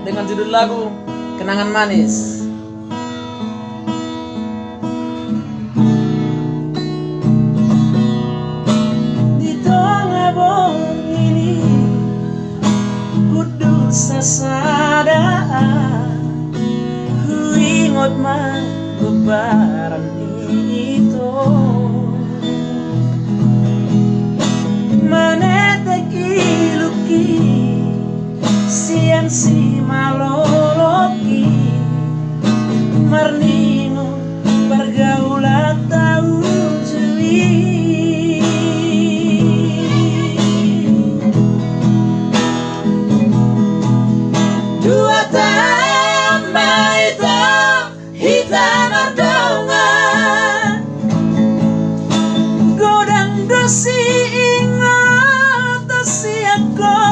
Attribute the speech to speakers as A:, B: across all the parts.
A: dengan judul lagu Kenangan Manis.
B: Di tengah bom ini kudu sasadaan ku ingot mah lebaran itu menetek iluki siang si maloloki marningo pergaulan tahu jeli dua tambah itu hitam ardongan godang dosi ingat siako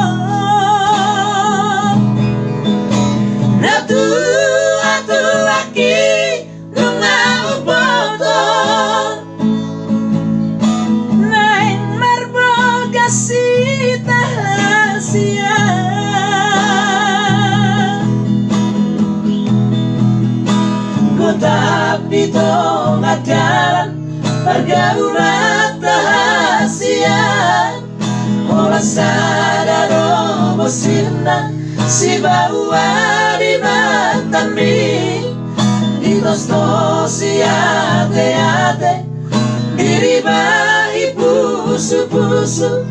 B: natu atu laki nunga ubotong naing marboga sita hasia kota pito ngadalan pergaulan rahasia olah sadaro bosina si bawa di matami di tostosi ate-ate diribahi pusu-pusu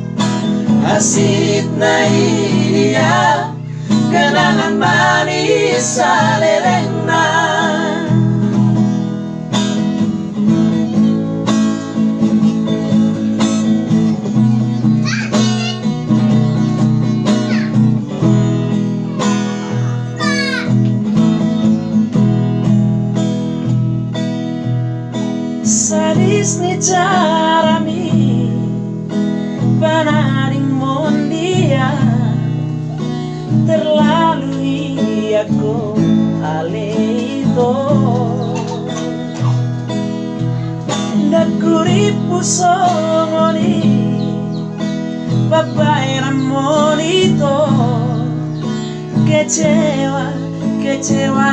B: asit na iya kenangan manis salerengna sadis ni carami panaring mondia terlalu aku aleito nakuripu songoni babai ramonito kecewa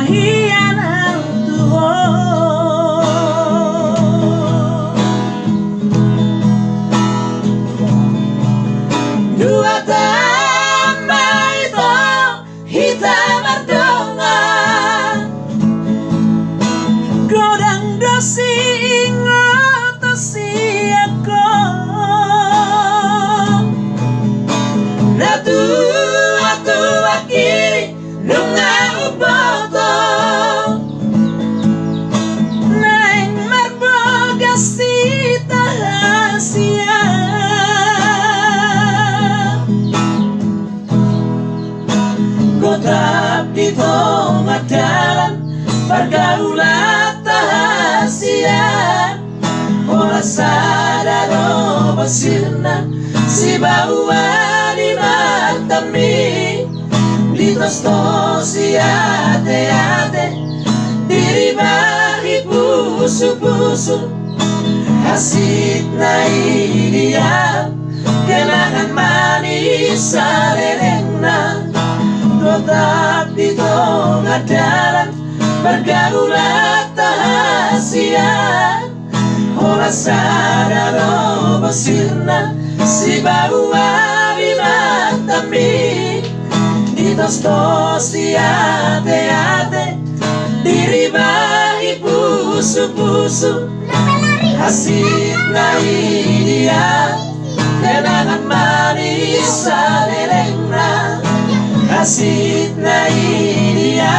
B: hianat Tuhan dua tambah itu hitam ardongan godang dosi ingat siako natu atu aki nunga ubotong naing marboga sita hasia kota pito ngadalan pergaulan rahasia olah sadaro basirna si bawa di matami di tostosi ate-ate diribahi pusu-pusu asit na iya kenangan manis salerengna kota pito ngadalan pergaulan rahasia olah sadaro basirna si bawa di matami di tostosi ate-ate diribahi pusu-pusu asit na iya kenangan manis salerengna asit na iya